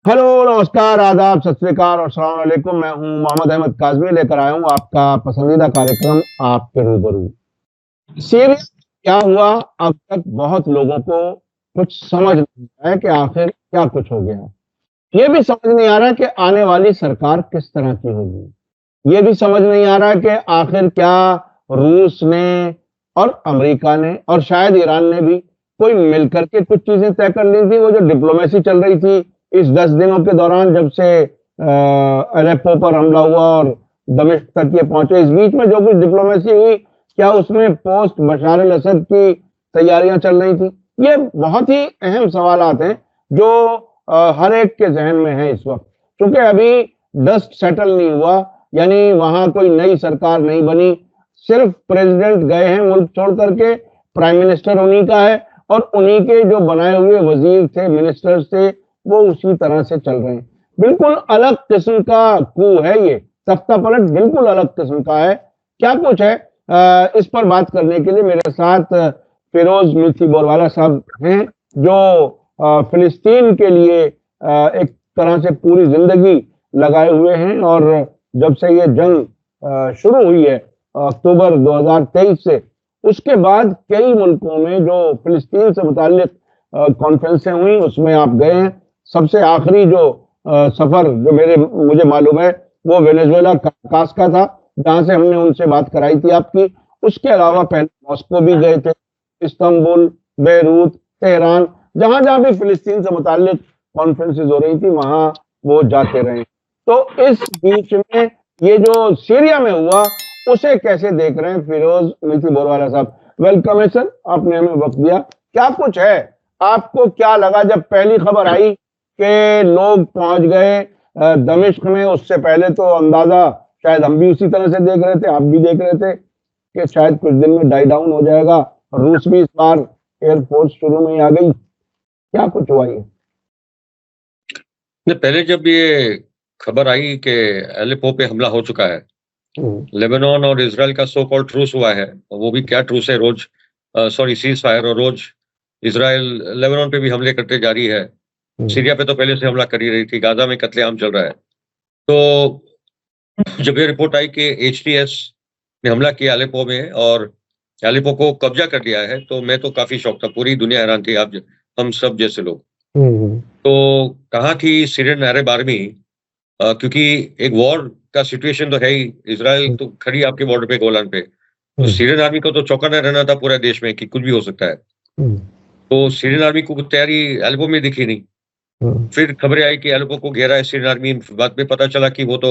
Hello, नमस्कार, आदाब, सत श्री अकाल और अस्सलाम वालेकुम। मैं हूँ मोहम्मद अहमद काज़मी, लेकर आया हूँ आपका पसंदीदा कार्यक्रम आपके रूबरू। सीरिया क्या हुआ, अब तक बहुत लोगों को कुछ समझ नहीं आया कि आखिर क्या कुछ हो गया। ये भी समझ नहीं आ रहा कि आने वाली सरकार किस तरह की होगी। ये भी समझ नहीं आ रहा कि आखिर क्या रूस ने और अमेरिका ने और शायद ईरान ने भी कोई मिलकर के कुछ चीज़ें तय कर ली थी। वो जो डिप्लोमेसी चल रही थी इस 10 दिनों के दौरान, जब से अलेप्पो पर हमला हुआ और दमिश्क तक ये पहुँचे, इस बीच में जो कुछ डिप्लोमेसी हुई, क्या उसमें पोस्ट बशर अल असद की तैयारियां चल रही थी? ये बहुत ही अहम सवालात हैं जो हर एक के ज़हन में है इस वक़्त। क्योंकि अभी डस्ट सेटल नहीं हुआ, यानी वहाँ कोई नई सरकार नहीं बनी, सिर्फ प्रेसिडेंट गए हैं मुल्क छोड़ करके, प्राइम मिनिस्टर उन्हीं का है और उन्हीं के जो बनाए हुए वज़ीर थे, मिनिस्टर्स थे, वो उसी तरह से चल रहे हैं। बिल्कुल अलग किस्म का कू है ये, तख्ता-पलट बिल्कुल अलग किस्म का है। क्या कुछ है इस पर बात करने के लिए मेरे साथ फिरोज़ मिल्थी बोरवाला साहब हैं, जो फ़िलिस्तीन के लिए एक तरह से पूरी ज़िंदगी लगाए हुए हैं और जब से ये जंग शुरू हुई है अक्टूबर 2023 से, उसके बाद कई मुल्कों में जो फ़िलिस्तीन से मुताल्लिक़ कॉन्फ्रेंसें हुई, उसमें आप गए हैं। सबसे आखिरी जो सफ़र जो मुझे मालूम है, वो वेनेज़ुएला काराकास का था, जहाँ से हमने उनसे बात कराई थी आपकी। उसके अलावा पहले मॉस्को भी गए थे, इस्तांबुल, बेरूत, तेहरान, जहाँ-जहाँ भी फ़िलिस्तीन से मुताल्लिक़ कॉन्फ्रेंसेज़ हो रही थी, वहाँ वो जाते रहे। तो इस बीच में ये जो सीरिया में हुआ, उसे कैसे देख रहे हैं फिरोज़ मिल्थी बोरवाला साहब? वेलकम है सर, आपने हमें वक़्त दिया। क्या कुछ है? आपको क्या लगा जब पहली खबर आई कि लोग पहुँच गए दमिश्क में? उससे पहले तो अंदाज़ा शायद हम भी उसी तरह से देख रहे थे, आप भी देख रहे थे कि शायद कुछ दिन में डाई डाउन हो जाएगा। रूस भी इस बार एयरफ़ोर्स शुरू में ही आ गई। क्या कुछ हुआ ये? नहीं, पहले जब ये खबर आई कि एलेप्पो पे हमला हो चुका है, लेबनान और इज़राइल का सो कॉल्ड ट्रूस हुआ है, और वो भी क्या ट्रूस है, रोज़ सीज़ फायर, और रोज़ इज़राइल लेबनान पे भी हमले करते जारी है। सीरिया पे तो पहले से हमला कर ही रही थी, गाज़ा में कत्लेआम चल रहा है। तो जब ये रिपोर्ट आई कि एचटीएस ने हमला किया एलेप्पो में और एलेप्पो को कब्जा कर लिया है, तो मैं तो काफ़ी शॉक था, पूरी दुनिया हैरान थी, आप हम सब जैसे लोग। तो कहाँ थी सीरियन अरब आर्मी? क्योंकि एक वॉर का सिचुएशन तो है ही, इज़राइल तो खड़ी है आपके बॉर्डर पे, गोलान पे। तो सीरियन आर्मी को तो चौकन्ना रहना था पूरे देश में कि कुछ भी हो सकता है। तो सीरियन आर्मी को कुछ तैयारी एलेप्पो में दिखी नहीं। फिर खबरें आई कि एलेप्पो को घेरा है सीरियन आर्मी, बाद में पता चला कि वो तो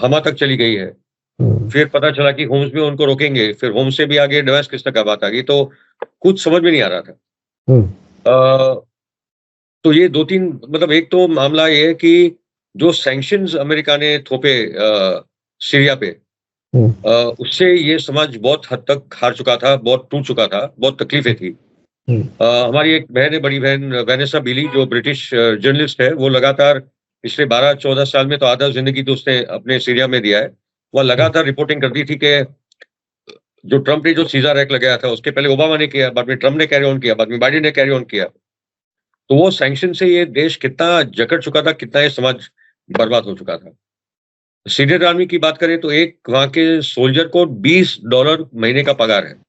हमा तक चली गई है। फिर पता चला कि होम्स में उनको रोकेंगे, फिर होम्स से भी आगे दमिश्क तक बात आ गई, तो कुछ समझ में नहीं आ रहा था। तो ये 2-3 मतलब, एक तो मामला ये है कि जो सैंक्शंस अमेरिका ने थोपे सीरिया पे, उससे ये समाज बहुत हद तक हार चुका था, बहुत टूट चुका था, बहुत तकलीफें थी। हमारी एक बहन है, बड़ी बहन वैनेसा बिली, जो ब्रिटिश जर्नलिस्ट है, वो लगातार पिछले 12-14 साल में तो आधा ज़िंदगी तो उसने अपने सीरिया में दिया है। वो लगातार रिपोर्टिंग करती थी कि जो ट्रम्प ने जो सीज़र एक्ट लगाया था, उसके पहले ओबामा ने किया, बाद में ट्रम्प ने कैरी ऑन किया, बाद में बाइडेन ने कैरी ऑन किया। तो वो सैंक्शन से ये देश कितना जकड़ चुका था, कितना ये समाज बर्बाद हो चुका था। सीरियन आर्मी की बात करें तो एक वहाँ के सोल्जर को $20 महीने का पगार है।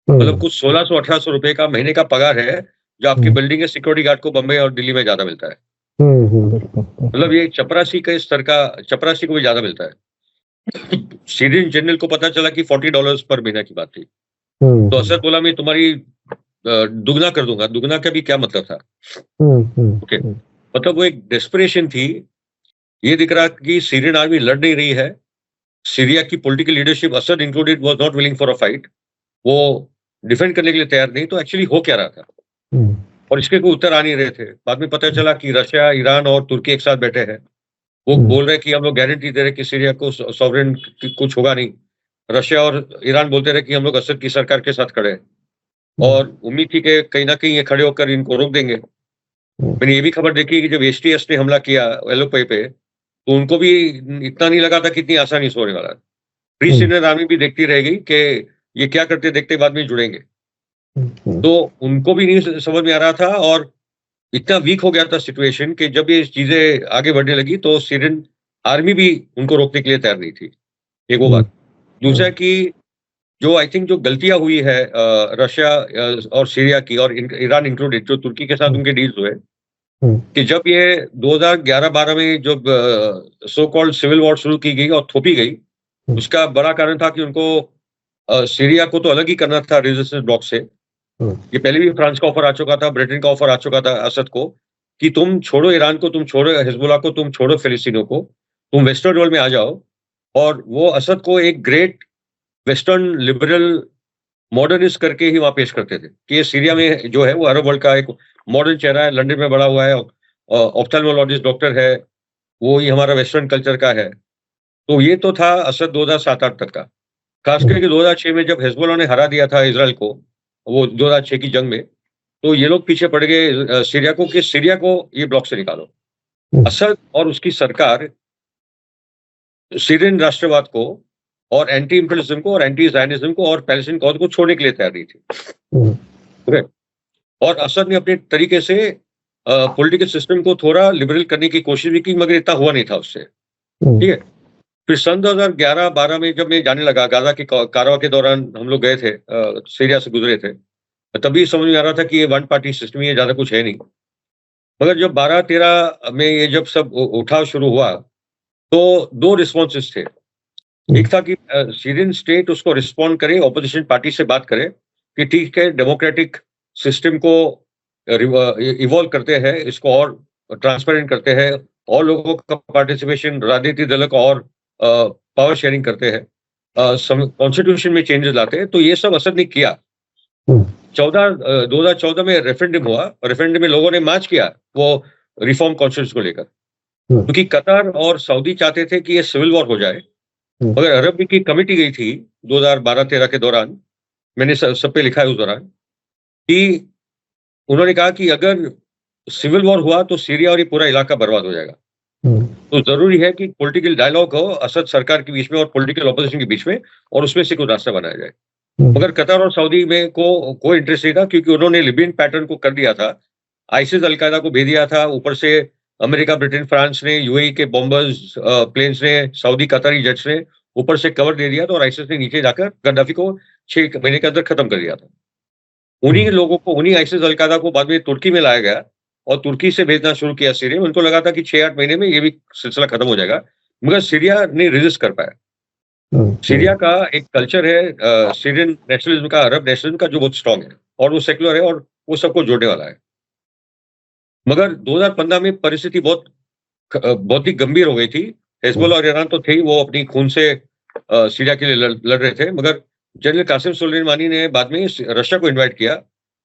मतलब कुछ 1600-1800 रुपए का महीने का पगार है, जो आपकी बिल्डिंग के सिक्योरिटी गार्ड को बम्बई और दिल्ली में ज़्यादा मिलता है। मतलब ये चपरासी के स्तर का, चपरासी को भी ज़्यादा मिलता है। सीरियन जनरल को पता चला कि $40 पर महीना की बात थी। तो असद बोला, मैं तुम्हारी दुगना कर दूँगा। दुगना का भी क्या मतलब था? ओके, मतलब वो एक डेस्परेशन थी। ये दिख रहा कि सीरियन आर्मी लड़ नहीं रही है। सीरिया की political leadership, Asad included, was not willing for a fight. वो डिफेंड करने के लिए तैयार नहीं, तो एक्चुअली हो क्या रहा था? और इसके कोई उत्तर आ नहीं रहे थे। बाद में पता चला कि रशिया, ईरान और तुर्की एक साथ बैठे हैं। वो बोल रहे हैं कि हम लोग गारंटी दे रहे हैं कि सीरिया को सॉवरेन कुछ होगा नहीं। रशिया और ईरान बोलते रहे कि हम लोग असद की सरकार के साथ खड़े हैं, और उम्मीद थी कि कहीं न कहीं ये खड़े होकर इनको रोक देंगे। मैंने ये भी खबर देखी कि जब एचटीएस ने हमला किया एलेप्पो पे, तो उनको भी इतना नहीं लगा था कि इतनी आसानी से होने वाला है। प्री सीरियन आर्मी भी देखती रह गई कि ये क्या करते, देखते बाद में जुड़ेंगे। तो उनको भी नहीं समझ में आ रहा था, और इतना वीक हो गया था सिचुएशन कि जब ये चीजें आगे बढ़ने लगी तो सीरियन आर्मी भी उनको रोकने के लिए तैयार नहीं थी। एक वो बात। दूसरा कि जो आई थिंक जो गलतियां हुई है रशिया और सीरिया की और ईरान इंक्लूडेड, जो तुर्की के साथ उनके डील्स हुए, कि जब ये 2011-12 में जब सो कॉल्ड सिविल वॉर शुरू की गई और थोपी गई, उसका बड़ा कारण था कि उनको सीरिया को तो अलग ही करना था रेजिस्टेंस ब्लॉक से। ये पहले भी फ्रांस का ऑफर आ चुका था, ब्रिटेन का ऑफर आ चुका था असद को कि तुम छोड़ो ईरान को, तुम छोड़ो हिजबुल्लाह को, तुम छोड़ो फिलिस्तीनों को, तुम वेस्टर्न वर्ल्ड में आ जाओ। और वो असद को एक ग्रेट वेस्टर्न लिबरल मॉडर्निस्ट करके ही वहां पेश करते थे कि ये सीरिया में जो है वो अरब वर्ल्ड का एक मॉडर्न चेहरा है, लंदन में बड़ा हुआ है, ऑप्थेल्मोलॉजिस्ट डॉक्टर है, वो ही हमारा वेस्टर्न कल्चर का है। तो ये तो था असद 2007-8 तक का। खास करके 2006 में जब हिजबुल्लाह ने हरा दिया था इजराइल को, वो 2006 की जंग में, तो ये लोग पीछे पड़ गए सीरिया को कि सीरिया को ये ब्लॉक से निकालो। असद और उसकी सरकार सीरियन राष्ट्रवाद को और एंटी इंपीरियलिज्म को और एंटी ज़ायनिज्म को और पैलेस्टीन कॉज को छोड़ने के लिए तैयार नहीं थी। और असद ने अपने तरीके से पॉलिटिकल सिस्टम को थोड़ा लिबरल करने की कोशिश भी की, मगर इतना हुआ नहीं था उससे। ठीक है। फिर सन 2011-12 में जब मैं जाने लगा, गाजा के कारवा के दौरान हम लोग गए थे, सीरिया से गुजरे थे, तभी समझ में आ रहा था कि ये वन पार्टी सिस्टम ही है, ज्यादा कुछ है नहीं। मगर जब 12-13 में ये जब सब उठाव शुरू हुआ तो दो रिस्पॉन्सेस थे। एक था कि सीरियन स्टेट उसको रिस्पॉन्ड करे, ऑपोजिशन पार्टी से बात करे कि ठीक है, डेमोक्रेटिक सिस्टम को इवॉल्व करते हैं, इसको और ट्रांसपेरेंट करते हैं, और लोगों का पार्टिसिपेशन, राजनीतिक दलों का और पावर शेयरिंग करते हैं, कॉन्स्टिट्यूशन में चेंजेस लाते हैं। तो ये सब असद ने किया। 2014 में रेफरेंडम हुआ, और रेफरेंडम में लोगों ने मार्च किया वो रिफॉर्म कॉन्स्टिट्यूशन को लेकर, क्योंकि कतर और सऊदी चाहते थे कि ये सिविल वॉर हो जाए। मगर अरब लीग की कमेटी गई थी 2012-13 के दौरान, मैंने सब पे लिखा है उस दौरान, कि उन्होंने कहा कि अगर सिविल वॉर हुआ तो सीरिया और ये पूरा इलाका बर्बाद हो जाएगा। तो जरूरी है कि पॉलिटिकल डायलॉग हो असद सरकार के बीच में और पॉलिटिकल ऑपोजिशन के बीच में, और उसमें से कोई रास्ता बनाया जाए। मगर कतर और सऊदी में को कोई इंटरेस्ट नहीं था, क्योंकि उन्होंने लिबियन पैटर्न को कर दिया था, आईसिस अलकायदा को भेज दिया था। ऊपर से अमेरिका, ब्रिटेन, फ्रांस ने, यूएई के बॉम्बर्स प्लेन्स ने, सऊदी कतरी जेट्स ने ऊपर से कवर दे दिया था, और आईसिस ने नीचे जाकर गद्दाफी को 6 महीने के अंदर खत्म कर दिया था। उन्हीं लोगों को, उन्हीं आईसिस अलकायदा को बाद में तुर्की में लाया गया और तुर्की से भेजना शुरू किया सीरिया। उनको लगा था कि 6-8 महीने में ये भी सिलसिला खत्म हो जाएगा, मगर सीरिया ने रेजिस्ट कर पाया। सीरिया का एक कल्चर है सीरियन नेशनलिज्म का, अरब नेशनलिज्म का, जो बहुत स्ट्रांग है, और वो सेक्युलर है और वो सबको जोड़ने वाला है। मगर 2015 में परिस्थिति बहुत ही गंभीर हो गई थी। हिजबुल्लाह और ईरान तो थे ही, वो अपनी खून से सीरिया के लिए लड़ रहे थे। मगर जनरल कासिम सुलेमानी ने बाद में रशिया को इन्वाइट किया,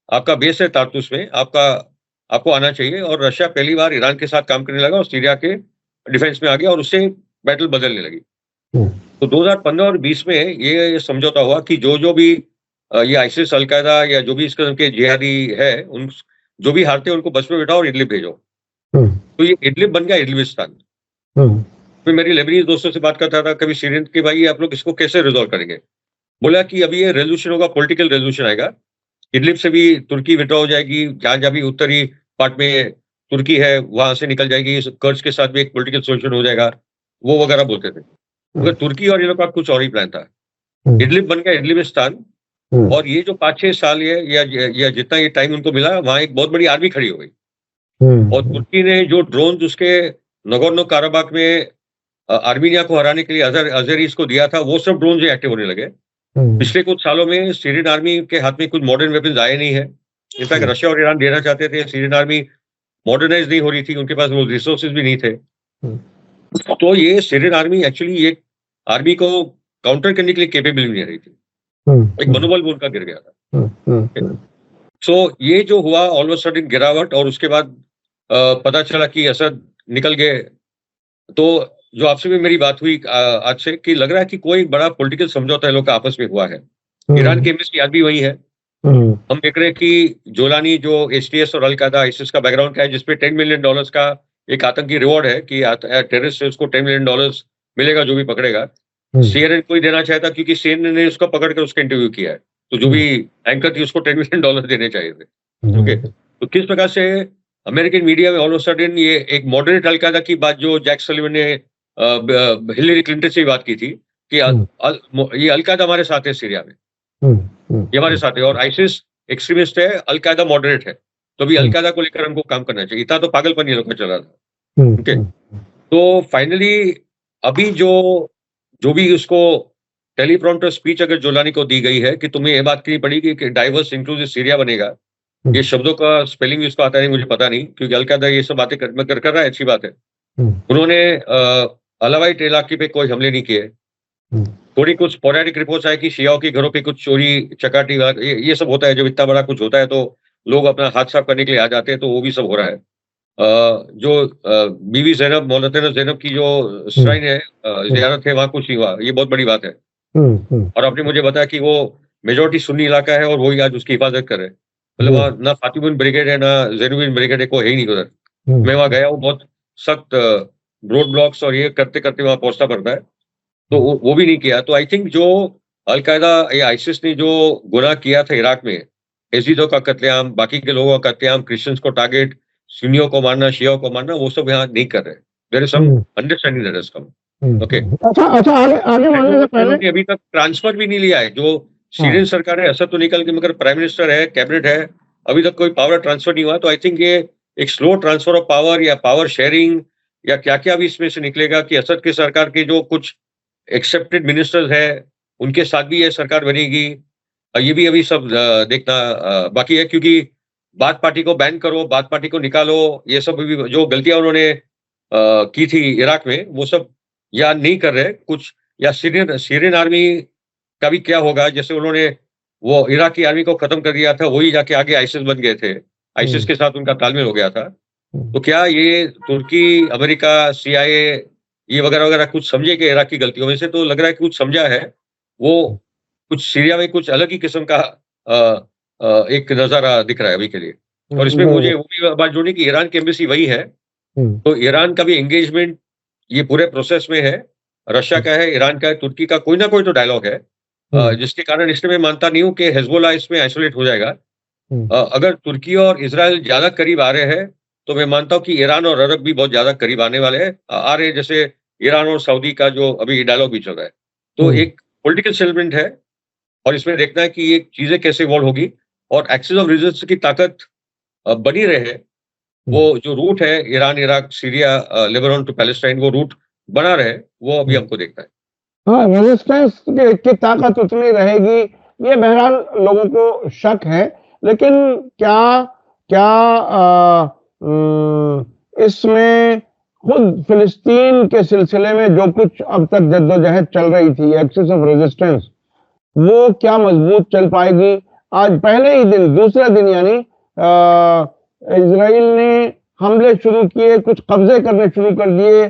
आपका बेस है तारतुस में, आपको आना चाहिए। और रशिया पहली बार ईरान के साथ काम करने लगा और सीरिया के डिफेंस में आ गया, और उससे बैटल बदलने लगी। तो 2015 और 20 में ये समझौता हुआ कि जो भी ये आईसिस, अलकायदा या जो भी इस किस्म के जिहादी है, उन जो भी हारते हैं उनको बस में बिठाओ और इडलिब भेजो। तो ये इडलिब बन गया इडलिबिस्तान। फिर मेरी लेबनीज दोस्तों से बात करता था कभी सीरियन के, भाई आप लोग इसको कैसे रिजॉल्व करेंगे? बोला कि अभी ये रेजोल्यूशन होगा, पॉलिटिकल रेजोल्यूशन आएगा, इडलिब से भी तुर्की विड्रॉ हो जाएगी, जहां भी उत्तरी पार्ट में तुर्की है वहां से निकल जाएगी, कर्ज के साथ भी एक पॉलिटिकल सोल्यूशन हो जाएगा, वो वगैरह बोलते थे। मगर तुर्की और ये लोग का कुछ और ही प्लान था। इडलिब बन गया इडलिबिस्तान, और ये जो 5-6 साल या जितना ये टाइम उनको मिला, वहां एक बहुत बड़ी आर्मी खड़ी हो गई। और तुर्की ने जो ड्रोन उसके नगोर्नो काराबाख में आर्मीनिया को हराने के लिए अजरीज को दिया था, वो सब ड्रोन जो एक्टिव होने लगे। पिछले कुछ सालों में सीरियन आर्मी के हाथ में कुछ मॉडर्न वेपन्स आए नहीं है। इनफैक्ट रशिया और ईरान देना चाहते थे, सीरियन आर्मी मॉडर्नाइज नहीं हो रही थी, उनके पास वो रिसोर्सेज भी नहीं थे। तो ये सीरियन आर्मी एक्चुअली एक आर्मी को काउंटर करने के लिए केपेबल नहीं रही थी, एक मनोबल उनका गिर गया था। सो ये जो हुआ ऑल ऑफ सडन गिरावट, और उसके बाद पता चला कि असद निकल गए। तो जो आपसे भी मेरी बात हुई आज से, कि लग रहा है कि कोई बड़ा पॉलिटिकल समझौता है लोग का आपस में हुआ है। ईरान के एम्बेसी आज भी वही है। हम देख रहे हैं कि जोलानी जो एसटीएस और अलकायदा आईसिस का बैकग्राउंड का है, जिसपे $10 मिलियन का एक आतंकी रिवॉर्ड है कि टेररिस्ट से उसको $10 मिलियन मिलेगा जो भी पकड़ेगा। सीएनएन कोई देना चाहता, क्योंकि सीएनएन ने उसको पकड़कर उसका इंटरव्यू किया है, तो जो भी एंकर थी उसको $10 मिलियन देने चाहिए थे। ओके, तो किस प्रकार से अमेरिकन मीडिया में ऑल ऑफ सडन ये एक मॉडरेट अलकायदा की बात जो जैक सलिवन ने हिलरी क्लिंटन से भी बात की थी कि ये अलकायदा हमारे साथ है सीरिया में, ये हमारे साथ है, और आइसिस एक्सट्रीमिस्ट है, अलकायदा मॉडरेट है, तो भी अलकायदा को लेकर हमको काम करना चाहिए। इतना तो पागलपन ये लोग का चला था। ओके, तो फाइनली अभी जो भी उसको टेलीप्रॉम्प्टर स्पीच अगर जोलानी को दी गई है कि तुम्हें ये बात करनी पड़ेगी कि डाइवर्स इंक्लूसिव सीरिया बनेगा, ये शब्दों का स्पेलिंग उसको आता नहीं, मुझे पता नहीं, क्योंकि अलकायदा ये सब बातें कर रहा है, अच्छी बात है। उन्होंने अलावाइट इलाके पे कोई हमले नहीं किए। थोड़ी कुछ स्पोरेडिक रिपोर्ट्स आए कि शियाओं के घरों पे कुछ चोरी चकाटी ये सब होता है, जब इतना बड़ा कुछ होता है तो लोग अपना हाथ साफ करने के लिए आ जाते हैं, तो वो भी सब हो रहा है। जो बीवी ज़ैनब मौलतना ज़ैनब की जो श्राइन है, ज़ियारत है, वहाँ कुछ नहीं हुआ, ये बहुत बड़ी बात है। और आपने मुझे बताया कि वो मेजॉरिटी सुन्नी इलाका है और वही आज उसकी हिफाजत कर रहे हैं। मतलब वहाँ ना फातिमुन ब्रिगेड है, ना ज़ैनुबिन ब्रिगेड है, कोई है ही नहीं उधर। मैं वहाँ गया हूँ, बहुत सख्त रोड ब्लॉक्स और ये करते-करते वहाँ पहुँचना पड़ता है, तो वो भी नहीं किया। तो आई थिंक जो अल-कायदा या आइसिस ने जो गुनाह किया था इराक में, यज़ीदों का कत्लेआम, बाकी के लोगों का कत्लेआम, क्रिश्चियंस को टारगेट, सुन्नियों को मारना, शियाओं को मारना, वो सब यहाँ नहीं कर रहे। There is some understanding that has come. Okay, अच्छा आगे बढ़ने से पहले अभी तक ट्रांसफर भी नहीं लिया है। जो सीरियन सरकार है, असद तो निकल के, मगर प्राइम मिनिस्टर है, कैबिनेट है, अभी तक कोई पावर ट्रांसफर नहीं हुआ। तो आई थिंक ये एक स्लो ट्रांसफर ऑफ पावर या पावर शेयरिंग या क्या-क्या भी इसमें से निकलेगा कि असद की सरकार के जो कुछ एक्सेप्टेड मिनिस्टर्स है, उनके साथ भी ये सरकार बनेगी। ये भी अभी सब देखना बाकी है, क्योंकि बाथ पार्टी को बैन करो, बाथ पार्टी को निकालो, ये सब भी जो गलतियां उन्होंने की थी इराक में, वो सब या नहीं कर रहे कुछ, या सीरियन आर्मी का भी क्या होगा। जैसे उन्होंने वो इराक की आर्मी को खत्म कर दिया था, वही जाके आगे आइसिस बन गए थे, आइसिस के साथ उनका तालमेल हो गया था। तो क्या ये तुर्की, अमेरिका, सीआईए ये वगैरह वगैरह कुछ समझे कि इराक की गलतियों में से? तो लग रहा है कि कुछ समझा है। वो कुछ सीरिया में कुछ अलग ही किस्म का एक नजारा दिख रहा है अभी के लिए। और इसमें मुझे वो भी बात जोड़नी कि ईरान की एम्बेसी वही है, तो ईरान का भी एंगेजमेंट ये पूरे प्रोसेस में है। रशिया का है, ईरान का है, तुर्की का कोई ना कोई तो डायलॉग है, जिसके कारण इसलिए मैं मानता नहीं हूँ कि हिजबुल्लाह इसमें आइसोलेट हो जाएगा। अगर तुर्की और इजराइल ज्यादा करीब आ रहे हैं, तो मैं मानता हूँ कि ईरान और अरब भी बहुत ज्यादा करीब आने वाले हैं, आ रहे हैं, जैसे ईरान और सऊदी का जो अभी डायलॉग भी चल रहा है। तो एक पॉलिटिकल सेटलमेंट है, और इसमें देखना है कि ये चीजें कैसे इवॉल्व होगी, और एक्सिस ऑफ रेजिस्टेंस की ताकत बनी रहे। वो जो रूट है Iran, Iraq, Syria, Lebanon to Palestine, वो रूट बना रहे, वो अभी हमको देखना है। हाँ, रेजिस्टेंस की ताकत उतनी रहेगी, ये बहरहाल लोगों को शक है। लेकिन क्या क्या इसमें खुद फिलिस्तीन के सिलसिले में जो कुछ अब तक जद्दोजहद चल रही थी, एक्सिस ऑफ रेजिस्टेंस, वो क्या मजबूत चल पाएगी? आज पहले ही दिन, दूसरे दिन यानी इजराइल ने हमले शुरू किए, कुछ कब्जे करने शुरू कर दिए।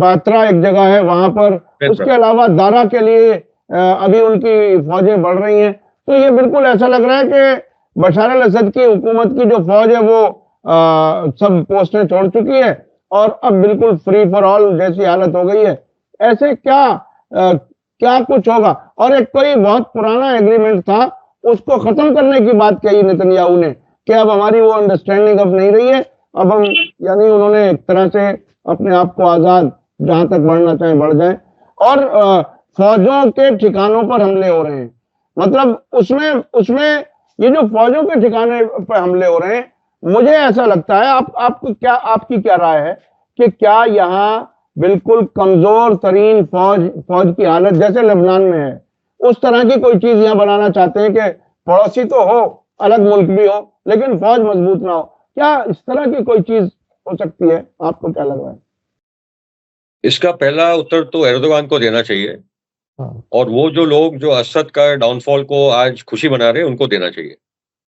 कातरा एक जगह है वहां पर, उसके अलावा दारा के लिए अभी उनकी फौजें बढ़ रही हैं। तो ये बिल्कुल ऐसा लग रहा है कि बशर अल असद की हुकूमत की जो फौज है वो सब पोस्टें छोड़ चुकी है और अब बिल्कुल फ्री फॉर ऑल जैसी हालत हो गई है। ऐसे क्या कुछ होगा? और एक कोई बहुत पुराना एग्रीमेंट था, उसको खत्म करने की बात कही नेतन्याहू ने कि अब हमारी वो अंडरस्टैंडिंग अब नहीं रही है, अब हम, यानी उन्होंने एक तरह से अपने आप को आजाद जहां तक बढ़ना चाहे बढ़ जाए, और फौजों के ठिकानों पर हमले हो रहे हैं। मतलब उसमें ये जो फौजों के ठिकाने पर हमले हो रहे हैं, मुझे ऐसा लगता है, आपकी क्या राय है कि क्या यहाँ बिल्कुल कमजोर तरीन फौज की हालत जैसे लेबनान में है, उस तरह की कोई चीज यहाँ बनाना चाहते हैं कि पड़ोसी तो हो, अलग मुल्क भी हो, लेकिन फौज मजबूत ना हो? क्या इस तरह की कोई चीज हो सकती है? आपको क्या लग रहा है? इसका पहला उत्तर तो एर्दोगान को देना चाहिए, और वो जो लोग जो असद का डाउनफॉल को आज खुशी मना रहे हैं, उनको देना चाहिए।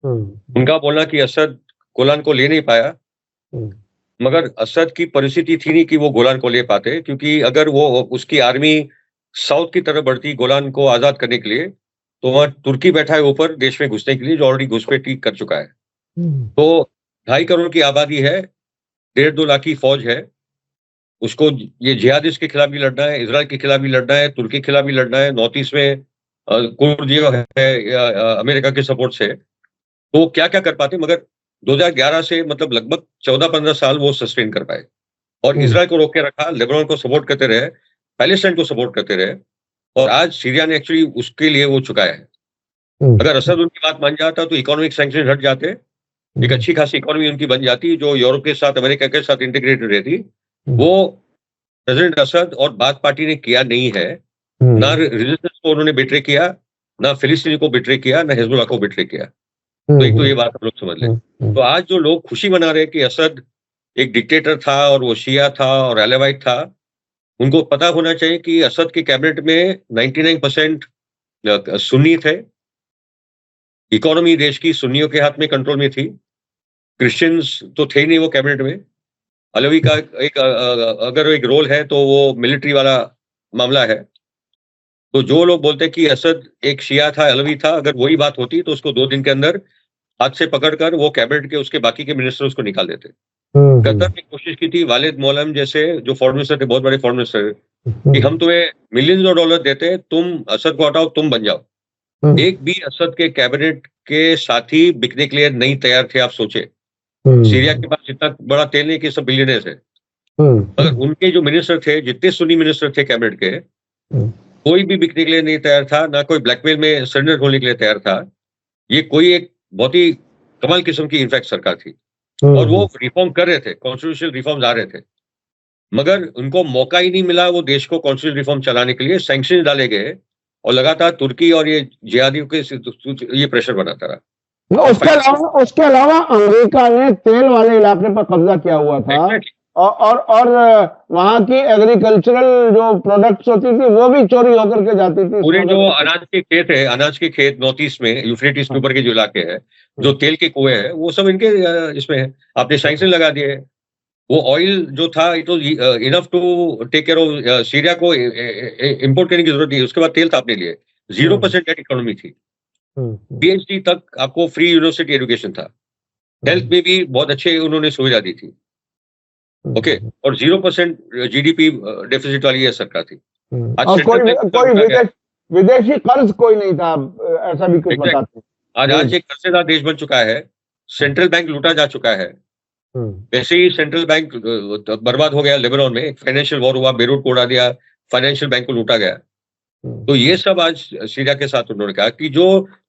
उनका बोलना कि असद गोलान को ले नहीं पाया, मगर असद की परिस्थिति थी नहीं कि वो गोलान को ले पाते, क्योंकि अगर वो उसकी आर्मी साउथ की तरफ बढ़ती गोलान को आजाद करने के लिए, तो वहां तुर्की बैठा है ऊपर देश में घुसने के लिए, जो ऑलरेडी घुसपैठी कर चुका है। तो 2.5 करोड़ की आबादी है, 1.5-2 लाख की फौज है, उसको ये जिहादिस्ट के खिलाफ भी लड़ना है, इजराइल के खिलाफ भी लड़ना है, तुर्की के खिलाफ भी लड़ना है, नॉर्थ ईस्ट में कुर्द जो है अमेरिका के सपोर्ट से, तो क्या क्या कर पाते, मगर 2011 से मतलब लगभग 14-15 साल वो सस्टेन कर पाए और इजराइल को रोक के रखा, लेबनान को सपोर्ट करते रहे, पैलेस्टाइन को सपोर्ट करते रहे और आज सीरिया ने एक्चुअली उसके लिए वो चुकाया है। अगर असद उनकी बात मान जाता तो इकोनॉमिक सैंक्शन हट जाते, एक अच्छी खासी इकोनॉमी उनकी बन जाती जो यूरोप के साथ, अमेरिका के साथ इंटीग्रेटेड रहती। वो प्रेसिडेंट असद और बाथ पार्टी ने किया नहीं है। ना रेजिस्टेंस को उन्होंने बिट्रे किया, ना फिलिस्तीनी को बिट्रे किया, ना हिजबुल्लाह को बिट्रे किया। तो एक तो ये बात हम लोग समझ लें। तो आज जो लोग खुशी मना रहे कि असद एक डिक्टेटर था और वो शिया था और एलेवाइट था, उनको पता होना चाहिए कि असद की कैबिनेट में 99% सुन्नी थे। इकोनॉमी देश की सुन्नियों के हाथ में कंट्रोल में थी। क्रिश्चियंस तो थे ही नहीं वो कैबिनेट में। अलवी का एक अगर एक रोल है तो वो मिलिट्री वाला मामला है। तो जो लोग बोलते हैं कि असद एक शिया था, अलवी था, अगर वही बात होती तो उसको 2 दिन के अंदर हाथ से पकड़कर वो कैबिनेट के उसके बाकी के मिनिस्टर उसको निकाल देते। कतर ने कोशिश की थी, वालिद मोअल्लम जैसे जो फॉरेन मिनिस्टर थे, बहुत बड़े फॉरेन मिनिस्टर, कि हम तुम्हें मिलियंस ऑफ डॉलर देते, तुम असद को हटाओ, तुम बन जाओ। एक भी असद के कैबिनेट के साथी बिकने के लिए नहीं तैयार थे। आप सोचे, सीरिया के पास इतना बड़ा तेल नहीं कि सब बिलियनर्स है। अगर उनके जो मिनिस्टर थे, जितने सुन्नी मिनिस्टर थे कैबिनेट के, कोई भी बिकने के लिए नहीं तैयार था, ना कोई ब्लैकमेल में सरेंडर होने के लिए तैयार था। ये कोई एक बहुत ही कमाल किस्म की इनफैक्ट सरकार थी और वो रिफॉर्म कर रहे थे, कॉन्स्टिट्यूशनल रिफॉर्म्स आ रहे थे, मगर उनको मौका ही नहीं मिला वो देश को कॉन्स्टिट्यूशनल रिफॉर्म चलाने के लिए। सैंक्शन डाले गए और लगातार तुर्की और ये जिहादियों के ये प्रेशर बनाता रहा। उसके अलावा अमेरिका ने तेल वाले इलाके पर कब्जा किया हुआ था और वहां की एग्रीकल्चरल जो प्रोडक्ट्स होती थी वो भी चोरी होकर के जाती थी। पूरे जो अनाज के खेत है, अनाज के खेत नॉर्थ ईस्ट में, यूफ्रेटिस के ऊपर के जो इलाके हैं, जो तेल के कुएं हैं, वो सब इनके इसमें है। आपने सैंक्शन लगा दिए। वो ऑयल जो था it was enough to take care of Syria को इंपोर्ट करने की जरूरत नहीं। उसके बाद तेल था अपने लिए। 0% डेट इकोनॉमी थी। पीएचडी तक आपको फ्री यूनिवर्सिटी एजुकेशन था। हेल्थ में भी बहुत अच्छे उन्होंने सुविधा दी थी। ओके, और 0% जीडीपी डेफिसिट वाली ये सरकार थी। आज कोई विदेशी कर्ज कोई नहीं था, ऐसा भी कुछ बताते। आज एक कर्जदार देश बन चुका है। सेंट्रल बैंक लूटा जा चुका है। वैसे ही सेंट्रल बैंक बर्बाद हो गया लेबनान में, फाइनेंशियल वॉर हुआ, बेरूट को उड़ा दिया, फाइनेंशियल बैंक को लूटा गया। तो ये सब आज सीरिया के साथ उन्होंने कहा कि जो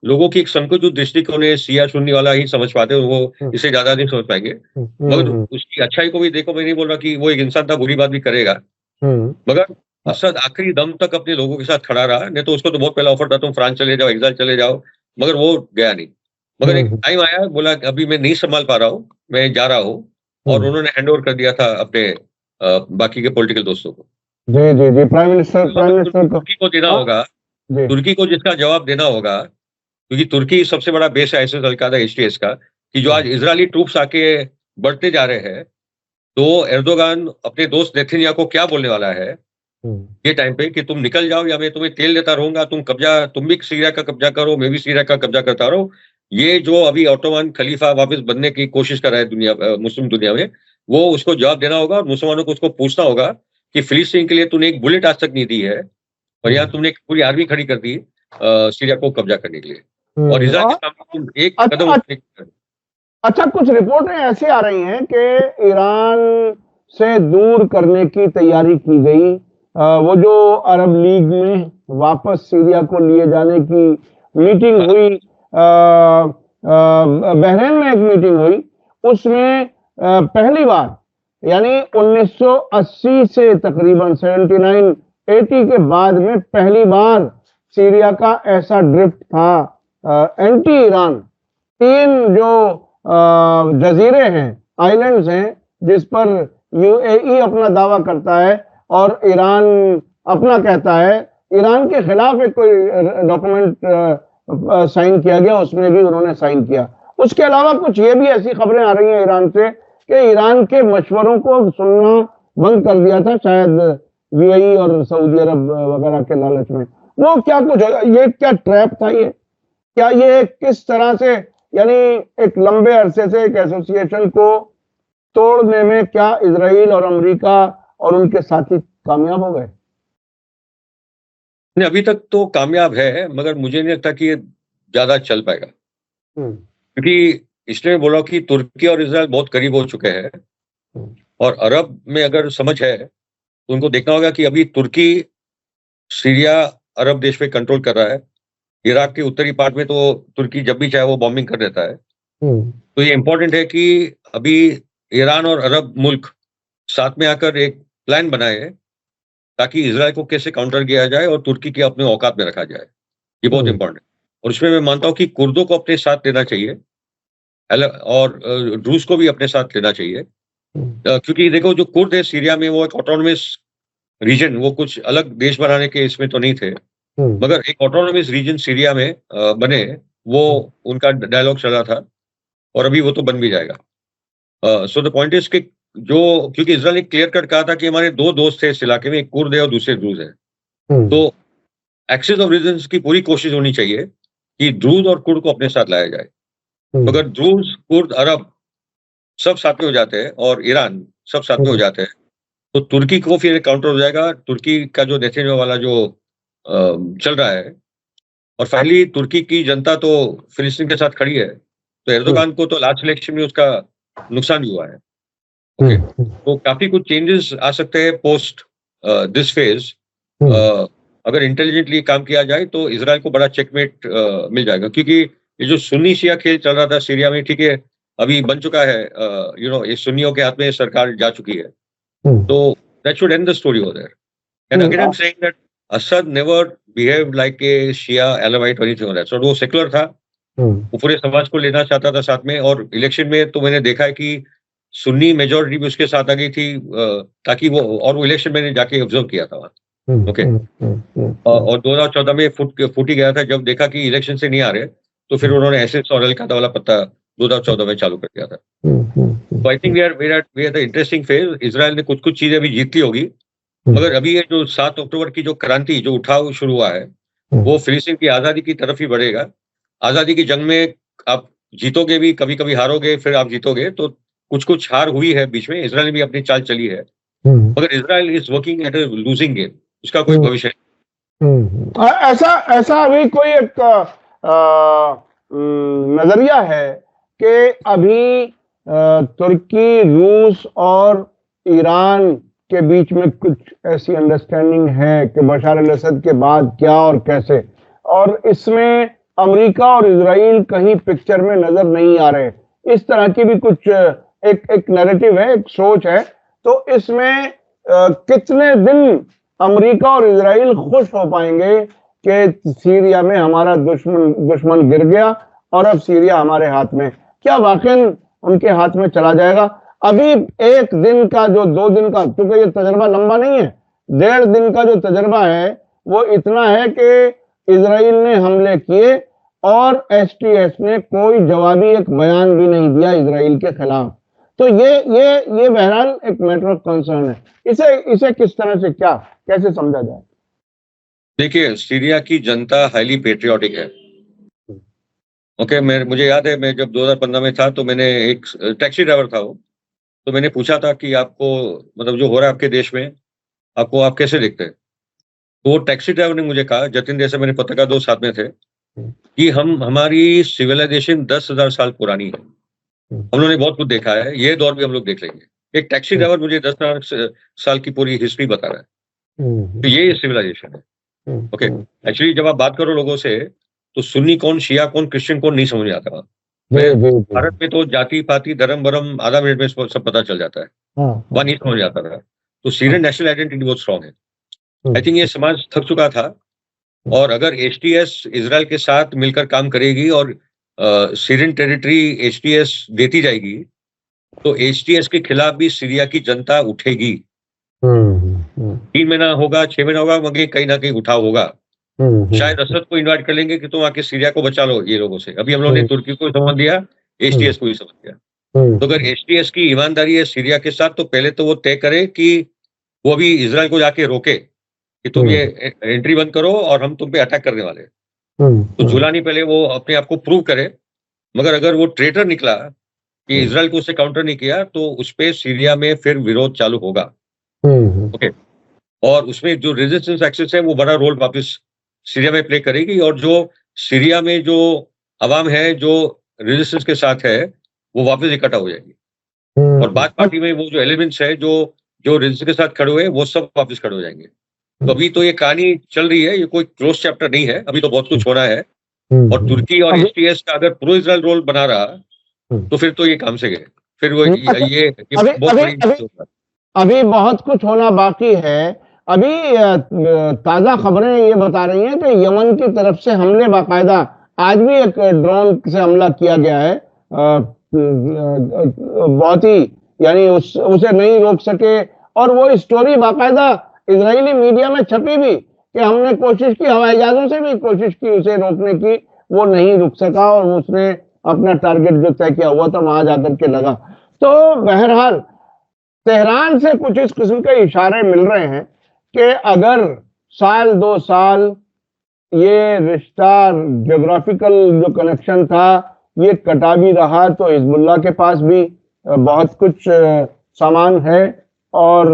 लोगों की एक संकुचित दृष्टिकोण है, शिया सुन्नी वाला ही समझ पाते हैं, वो इसे ज्यादा नहीं समझ पाएंगे। मगर उसकी अच्छाई को भी देखो, मैं नहीं बोल रहा कि वो एक इंसान था, बुरी बात भी करेगा, मगर असद आखिरी दम तक अपने लोगों के साथ खड़ा रहा। नहीं तो उसको तो बहुत पहला ऑफर था, तुम फ्रांस चले जाओ, एक्साइल चले जाओ, मगर वो गया नहीं। मगर एक टाइम आया, बोला अभी मैं नहीं संभाल पा रहा हूँ, मैं जा रहा हूँ, और उन्होंने हैंड ओवर कर दिया था अपने बाकी के पॉलिटिकल दोस्तों को। जी जी जी, प्राइम मिनिस्टर को तुर्की को देना होगा, तुर्की को जिसका जवाब देना होगा, क्योंकि तुर्की सबसे बड़ा बेस है आईएसआईएस, अल-कायदा, एचटीएस का, कि जो आज इजरायली ट्रूप्स आके बढ़ते जा रहे हैं, तो एर्दोगान अपने दोस्त नेतन्याहू को क्या बोलने वाला है ये टाइम पे कि तुम निकल जाओ या मैं तुम्हें तेल देता रहूंगा, तुम भी सीरिया का कब्जा करो, मैं भी सीरिया का कब्जा करता रहूं। ये जो अभी ऑटोमन खलीफा वापस बनने की कोशिश कर रहा है दुनिया, मुस्लिम दुनिया में, वो उसको जवाब देना होगा और मुसलमानों को उसको पूछना होगा कि फिलिस्तीन के लिए तूने एक बुलेट आज तक नहीं दी है और यहाँ तुमने एक पूरी आर्मी खड़ी कर दी सीरिया को कब्जा करने के लिए, और इजराइल के सामने तुम एक कदम उठने। अच्छा, कुछ रिपोर्टें ऐसी आ रही हैं कि ईरान से दूर करने की तैयारी की गई। वो जो अरब लीग में वापस सीरिया को लिए जाने की मीटिंग हुई, बहरीन में एक मीटिंग हुई, उसमें पहली बार, यानी 1980 से तकरीबन 79-80 के बाद में पहली बार सीरिया का ऐसा ड्रिफ्ट था एंटी ईरान। 3 जो जजीरे हैं, आइलैंड्स हैं, जिस पर यूएई अपना दावा करता है और ईरान अपना कहता है। ईरान के खिलाफ एक कोई डॉक्यूमेंट साइन किया गया, उसमें भी उन्होंने साइन किया। उसके अलावा कुछ ये भी ऐसी खबरें आ रही हैं ईरान से कि ईरान के मशवरों को सुनना बंद कर दिया था, शायद यूएई और सऊदी अरब वगैरह के लालच में। वो क्या कुछ, ये क्या ट्रैप था, ये क्या, ये किस तरह से, यानी एक लंबे अरसे से एक एसोसिएशन को तोड़ने में क्या इजराइल और अमेरिका और उनके साथी कामयाब हो गए? नहीं, अभी तक तो कामयाब है, मगर मुझे नहीं लगता कि ये ज्यादा चल पाएगा, क्योंकि इसलिए मैं बोल रहा हूँ कि तुर्की और इजराइल बहुत करीब हो चुके हैं, और अरब में अगर समझ है तो उनको देखना होगा कि अभी तुर्की सीरिया अरब देश पे कंट्रोल कर रहा है। इराक के उत्तरी पार्ट में तो तुर्की जब भी चाहे वो बॉम्बिंग कर देता है। तो ये इंपॉर्टेंट है कि अभी ईरान और अरब मुल्क साथ में आकर एक प्लान बनाए ताकि इजराइल को कैसे काउंटर किया जाए और तुर्की के अपने औकात में रखा जाए। ये बहुत इंपॉर्टेंट है, और उसमें मैं मानता हूँ कि कुर्दों को अपने साथ लेना चाहिए और रूस को भी अपने साथ लेना चाहिए, क्योंकि देखो जो कुर्द है सीरिया में वो एक ऑटोनोमस रीजन, वो कुछ अलग देश बनाने के इसमें तो नहीं थे, मगर एक ऑटोनोमस रीजन सीरिया में बने, वो उनका डायलॉग चला था, और अभी वो तो बन भी जाएगा। सो द पॉइंट इज कि जो, क्योंकि इजराइल ने क्लियर कट कहा था कि हमारे दो दोस्त थे इस इलाके में, एक कुर्द है और दूसरे द्रूज है, तो एक्सेस ऑफ रीजन की पूरी कोशिश होनी चाहिए कि द्रूज और कुर्द को अपने साथ लाया जाए। अगर द्रूज, कुर्द, अरब सब साथ में हो जाते हैं और ईरान सब साथ में हो जाते हैं, तो तुर्की को फिर काउंटर हो जाएगा। तुर्की का जो नेतन्याहू वाला जो चल रहा है, और फाइनली तुर्की की जनता तो फिलिस्तीन के साथ खड़ी है, तो एर्दोगान को तो लास्ट इलेक्शन में उसका नुकसान भी हुआ है। ओके, तो काफी कुछ चेंजेस आ सकते हैं पोस्ट दिस फेज। अगर इंटेलिजेंटली काम किया जाए तो इजराइल को बड़ा चेकमेट मिल जाएगा, क्योंकि ये जो सुन्नी शिया खेल चल रहा था सीरिया में, ठीक है, अभी बन चुका है, ये सुन्नियों के हाथ में सरकार जा चुकी है, तो that should end the story over there. And again I'm saying that Assad never behaved like a Shia Alawite or anything like that. So वो सेकुलर था, वो पूरे समाज को लेना चाहता था साथ में, और इलेक्शन में तो मैंने देखा है कि सुन्नी मेजोरिटी भी उसके साथ आ गई थी, ताकि वो इलेक्शन मैंने जाके ऑब्जर्व किया था वहाँ। ओके, और 2014 में फूट ही गया था जब देखा कि इलेक्शन से नहीं आ रहे, तो फिर उन्होंने एसएस और अलकायदा वाला पत्ता 2014 में चालू कर दिया था। तो I think we are the interesting phase. Israel ने कुछ चीजें अभी जीती होगी, मगर अभी ये जो 7 अक्टूबर की जो क्रांति, जो उठाव शुरू हुआ है, वो फिलिस्तीन की आजादी की तरफ ही बढ़ेगा। आजादी की जंग में आप जीतोगे भी, कभी कभी हारोगे, फिर आप जीतोगे, तो कुछ हार हुई है बीच में, इजराइल भी अपनी चाल चली है, मगर Israel is working at a losing game, उसका कोई भविष्य नहीं। ऐसा अभी कोई एक नजरिया है कि अभी तुर्की, रूस और ईरान के बीच में कुछ ऐसी अंडरस्टैंडिंग है कि बशर अल असद के बाद क्या और कैसे, और इसमें अमेरिका और इजराइल कहीं पिक्चर में नजर नहीं आ रहे, इस तरह की भी कुछ एक नैरेटिव है, एक सोच है। तो इसमें कितने दिन अमेरिका और इजराइल खुश हो पाएंगे कि सीरिया में हमारा दुश्मन गिर गया और अब सीरिया हमारे हाथ में, क्या वाकई उनके हाथ में चला जाएगा? अभी एक दिन का जो 2 दिन का, क्योंकि ये तजर्बा लंबा नहीं है, 1.5 दिन का जो तजर्बा है वो इतना है कि इजराइल ने हमले किए और एसटीएस ने कोई जवाबी एक बयान भी नहीं दिया इजराइल के खिलाफ। तो ये बहरहाल एक मैटर ऑफ कंसर्न है। इसे किस तरह से, क्या कैसे समझा जाए? देखिए, सीरिया की जनता हाईली पेट्रियोटिक है। ओके, मुझे याद है, मैं जब 2015 में था तो मैंने एक टैक्सी ड्राइवर था वो, तो मैंने पूछा था कि आपको, मतलब जो हो रहा है आपके देश में, आपको, आप कैसे देखते हैं? तो वो टैक्सी ड्राइवर ने मुझे कहा, जतिन जैसे मेरे पत्रकार दोस्त साथ में थे, कि हमारी सिविलाइजेशन 10,000 साल पुरानी है, हम लोगों ने बहुत कुछ देखा है, ये दौर भी हम लोग देख लेंगे। एक टैक्सी ड्राइवर मुझे 10,000 साल की पूरी हिस्ट्री बता रहा है, तो ये सिविलाइजेशन है। ओके, एक्चुअली जब आप बात करो लोगों से, तो सुन्नी कौन, शिया कौन, क्रिश्चियन कौन नहीं समझ में आता। भारत में तो जाति पाति धर्म बरम आधा मिनट में सब पता चल जाता है, वहां नहीं समझ आता था। तो सीरियन नेशनल आइडेंटिटी बहुत स्ट्रॉन्ग है। आई थिंक ये समाज थक चुका था, और अगर एचटीएस इजराइल के साथ मिलकर काम करेगी और सीरियन टेरिटरी एचटीएस देती जाएगी, तो एचटीएस के खिलाफ भी सीरिया की जनता उठेगी। 3 महीना होगा, 6 महीना होगा, मगर कहीं ना कहीं उठाव होगा। शायद असद को इनवाइट कर लेंगे कि तुम आके सीरिया को बचा लो ये लोगों से। अभी हम लोगों ने तुर्की को समझ दिया, एचटीएस को भी समझ दिया। तो अगर एचटीएस की ईमानदारी है सीरिया के साथ, तो पहले तो वो तय करे कि वो अभी इजराइल को जाके रोके कि तुम ये एंट्री बंद करो और हम तुम पे अटैक करने वाले। तो जुलानी पहले वो अपने आप को प्रूव करे, मगर अगर वो ट्रेटर निकला कि इजराइल को उससे काउंटर नहीं किया, तो उस पे सीरिया में फिर विरोध चालू होगा। ओके, और उसमें जो रेजिस्टेंस एक्सिस है वो बड़ा रोल वापस सीरिया में प्ले करेगी, और जो सीरिया में जो अवाम है जो रेजिस्टेंस के साथ है, वो वापस इकट्ठा हो जाएंगे, और बात पार्टी में वो जो एलिमेंट्स है जो जो रेजिस्टेंस के साथ खड़े हुए वो सब वापस खड़े हो जाएंगे। तो अभी तो ये कहानी चल रही है, ये कोई क्लोज चैप्टर नहीं है, अभी तो बहुत कुछ होना है। और तुर्की और एसटीएस का अगर प्रो इजराइल रोल बना रहा तो फिर तो ये काम से गए, फिर वो ये बहुत बड़ी अभी बहुत कुछ होना बाकी है। अभी ताजा खबरें ये बता रही हैं कि यमन की तरफ से हमले बाकायदा, आज भी एक ड्रोन से हमला किया गया है, बहुत ही, यानी उसे नहीं रोक सके। और वो स्टोरी बाकायदा इजरायली मीडिया में छपी भी कि हमने कोशिश की, हवाई जहाजों से भी कोशिश की उसे रोकने की, वो नहीं रुक सका और उसने अपना टारगेट जो तय किया हुआ था वहां जाकर के लगा। तो बहरहाल तेहरान से कुछ इस किस्म के इशारे मिल रहे हैं कि अगर साल 2 साल ये रिश्ता, ज्योग्राफिकल जो कनेक्शन था, ये कटा भी रहा तो हिजबुल्लाह के पास भी बहुत कुछ सामान है, और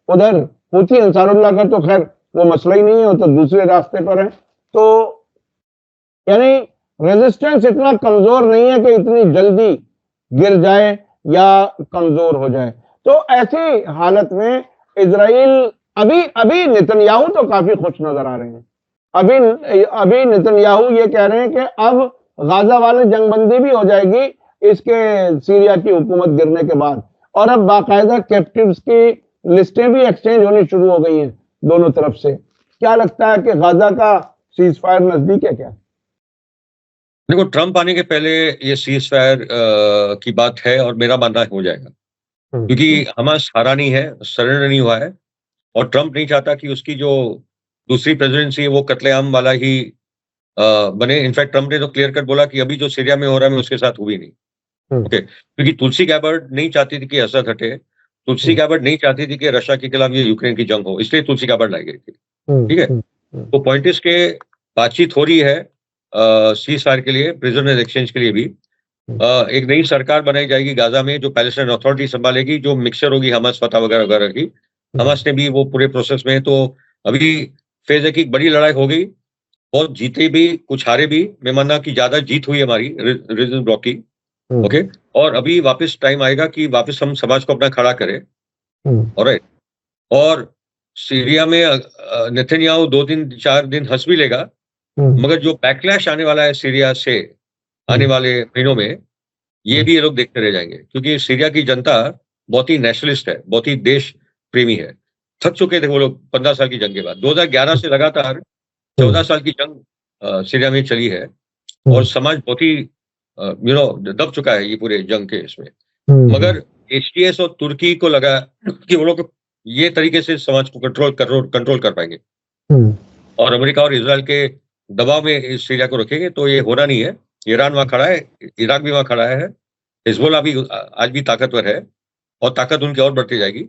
उधर हूथी अंसारुल्लाह का तो खैर वो मसला ही नहीं है, वो तो दूसरे रास्ते पर है। तो यानी रेजिस्टेंस इतना कमजोर नहीं है कि इतनी जल्दी गिर जाए या कमजोर हो जाए। तो ऐसी हालत में इजराइल अभी नेतन्याहू तो काफी खुश नजर आ रहे हैं। अभी नेतन्याहू ये कह रहे हैं कि अब गाजा वाले जंगबंदी भी हो जाएगी इसके सीरिया की हुकूमत गिरने के बाद, और अब बाकायदा कैप्टिव्स की लिस्टें भी एक्सचेंज होनी शुरू हो गई हैं दोनों तरफ से। क्या लगता है कि गाजा का सीज फायर नजदीक है क्या? देखो, ट्रंप आने के पहले ये सीज फायर की बात है और मेरा मानना हो जाएगा, क्योंकि हमास हारा नहीं है, सरेंडर नहीं हुआ है, और ट्रंप नहीं चाहता कि उसकी जो दूसरी प्रेसिडेंसी है वो कत्लेआम वाला ही बने। इनफैक्ट ट्रंप ने तो क्लियर कट बोला कि अभी जो सीरिया में हो रहा है मैं उसके साथ हुई नहीं। ओके, क्योंकि तुलसी गैबर्ड नहीं चाहती थी कि असद हटे, तुलसी गैबर्ड नहीं चाहती थी कि रशिया के खिलाफ ये यूक्रेन की जंग हो, इसलिए तुलसी गैबर्ड लाई गई थी। ठीक है, तो पॉइंट इस के बातचीत हो रही है सीज फायर के लिए, प्रिजनर एक्सचेंज के लिए भी। एक नई सरकार बनाई जाएगी गाजा में जो पैलेस्टाइन अथॉरिटी संभालेगी, जो मिक्सचर होगी हमास फतह वगैरह वगैरह की। हमास ने भी वो पूरे प्रोसेस में, तो अभी फेज है कि बड़ी लड़ाई हो गई, बहुत जीते भी कुछ हारे भी। मैं मानना कि ज्यादा जीत हुई हमारी रीजन ब्लॉक की। ओके, और अभी वापस टाइम आएगा कि वापस हम समाज को अपना खड़ा करें। ऑलराइट, और सीरिया में नेतन्याहू 2-4 दिन हंस भी लेगा, मगर जो बैकलैश आने वाला है सीरिया से आने वाले महीनों में, ये भी ये लोग देखते रह जाएंगे, क्योंकि सीरिया की जनता बहुत ही नेशनलिस्ट है, बहुत ही देश प्रेमी है। थक चुके थे वो लोग 15 साल की जंग के बाद। 2011 से लगातार 14 साल की जंग सीरिया में चली है, और समाज बहुत ही दब चुका है ये पूरे जंग के इसमें। मगर एचटीएस और तुर्की को लगा कि वो लोग ये तरीके से समाज को कंट्रोल कर पाएंगे, और अमेरिका और इजराइल के दबाव में इस सीरिया को रखेंगे तो ये होना नहीं है। ईरान वहां खड़ा है, इराक भी वहां खड़ा है, हिजबुल्लाह भी आज भी ताकतवर है, और ताकत उनकी और बढ़ती जाएगी।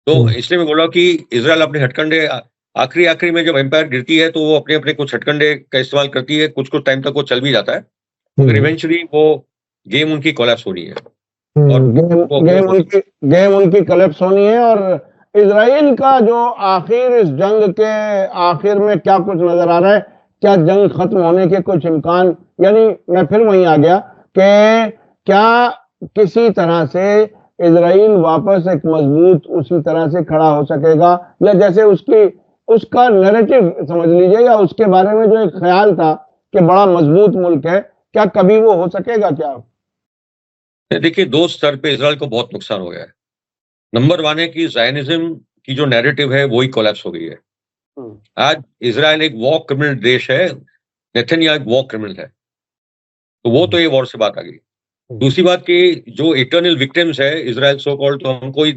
तो इसलिए मैं बोल रहा हूँ कि इजराइल अपने हटकंडे आखिरी में जब एम्पायर गिरती है तो वो अपने कुछ हटकंडे का इस्तेमाल करती है, कुछ टाइम तक वो चल भी जाता है, मगर इवेंचुअली वो गेम उनकी कोलैप्स होनी है, और गेम उनकी कोलैप्स होनी है। और इजराइल का जो आखिर, इस जंग के आखिर में क्या कुछ नजर आ रहा है? क्या जंग खत्म होने के कुछ इम्कान, यानी मैं फिर वहीं आ गया कि क्या किसी तरह से इजराइल वापस एक मजबूत उसी तरह से खड़ा हो सकेगा, या जैसे उसका नैरेटिव समझ लीजिए, या उसके बारे में जो एक ख्याल था कि बड़ा मजबूत मुल्क है, क्या कभी वो हो सकेगा क्या? देखिए, 2 स्तर पे इजराइल को बहुत नुकसान हो गया है। नंबर 1 है कि ज़ायनिज्म की जो नैरेटिव है वही कोलैप्स हो गई है। आज इजराइल एक वॉर क्रिमिनल देश है, नेतन्याहू एक वॉर क्रिमिनल है, तो वो तो ये वॉर से बात आ गई। दूसरी बात कि जो इटर्नल विक्टिम्स है इजराइल सो कॉल्ड, तो हमको ही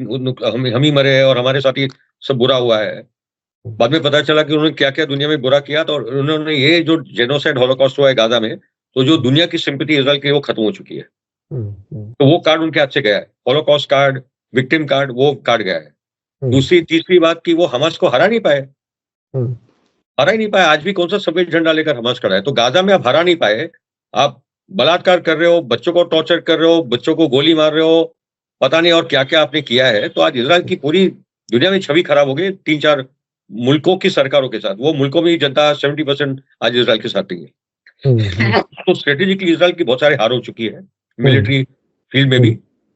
हम ही मरे हैं और हमारे साथ ही सब बुरा हुआ है। बाद में पता चला कि उन्होंने क्या क्या दुनिया में बुरा किया, तो उन्होंने ये जो जेनोसाइड हॉलोकॉस्ट हुआ है गाजा में, तो जो दुनिया की सिंपैथी इजराइल की वो खत्म हो चुकी है। तो वो कार्ड उनके हाथ से गया है, हॉलोकॉस्ट कार्ड, विक्टिम कार्ड, वो कार्ड गया है। तीसरी बात कि वो हमास को हरा ही नहीं पाए। आज भी कौन सा सफेद झंडा लेकर हमास खड़ा है? तो गाजा में आप हरा नहीं पाए, आप बलात्कार कर रहे हो, बच्चों को टॉर्चर कर रहे हो, बच्चों को गोली मार रहे हो, पता नहीं और क्या क्या आपने किया है। तो आज इजराइल की पूरी दुनिया में छवि खराब हो गई 3-4 मुल्कों की सरकारों के साथ। वो मुल्कों में जनता 70% आज इजराइल के साथ नहीं है। तो स्ट्रेटेजिकली इजराइल की बहुत सारे हार हो चुकी है, मिलिट्री फील्ड में भी।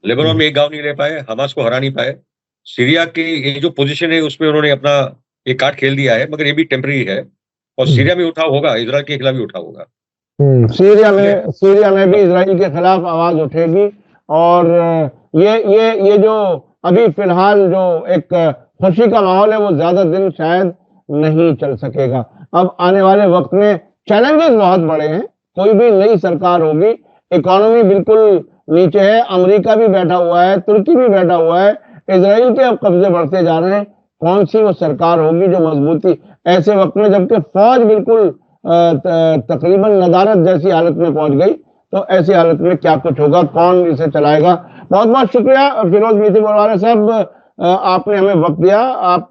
लेबनान में एक गांव नहीं ले पाए, हमास को हरा नहीं पाए। सीरिया की ये जो पोजीशन है उसमें उन्होंने अपना एक कार्ड खेल दिया है, मगर ये भी टेम्पररी है और सीरिया में उठाव होगा, इजराइल के खिलाफ भी उठाव होगा। सीरिया में भी इजराइल के खिलाफ आवाज उठेगी और ये जो अभी फिलहाल जो एक खुशी का माहौल है वो ज्यादा दिन शायद नहीं चल सकेगा। अब आने वाले वक्त में चैलेंजेस बहुत बड़े हैं, कोई भी नई सरकार होगी, इकोनॉमी बिल्कुल नीचे है, अमेरिका भी बैठा हुआ है, तुर्की भी बैठा हुआ है, इजराइल के अब कब्जे बढ़ते जा रहे हैं, कौन सी वो सरकार होगी जो मजबूती ऐसे वक्त में, जबकि फौज बिल्कुल तकरीबन नदारत जैसी हालत में पहुंच गई, तो ऐसी हालत में क्या कुछ होगा, कौन इसे चलाएगा। बहुत बहुत शुक्रिया फिरोज मीठी बोरवाला साहब, आपने हमें वक्त दिया। आप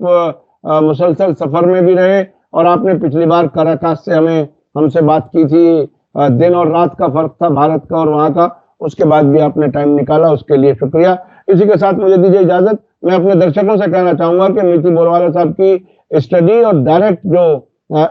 मुसलसल सफर में भी रहे और आपने पिछली बार कराकास से हमसे बात की थी, दिन और रात का फर्क था भारत का और वहां का, उसके बाद भी आपने टाइम निकाला, उसके लिए शुक्रिया। इसी के साथ मुझे दीजिए इजाजत। मैं अपने दर्शकों से कहना चाहूंगा कि मीठी बोरवाला साहब की स्टडी और डायरेक्ट जो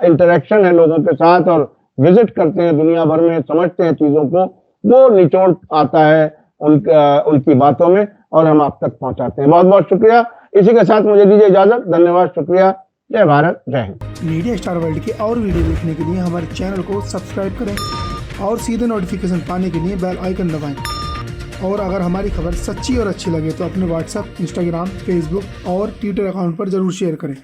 इंटरेक्शन है लोगों के साथ और विजिट करते हैं दुनिया भर में, समझते हैं चीजों को, वो निचोड़ आता है उनकी बातों में और हम आप तक पहुंचाते हैं। बहुत बहुत शुक्रिया। इसी के साथ मुझे दीजिए इजाजत। धन्यवाद, शुक्रिया। जय भारत, जय हिंद। मीडिया स्टार वर्ल्ड के और वीडियो देखने के लिए हमारे चैनल को सब्सक्राइब करें और सीधे नोटिफिकेशन पाने के लिए बेल आइकन दबाएं। और अगर हमारी खबर सच्ची और अच्छी लगे तो अपने व्हाट्सएप, इंस्टाग्राम, फेसबुक और ट्विटर अकाउंट पर जरूर शेयर करें।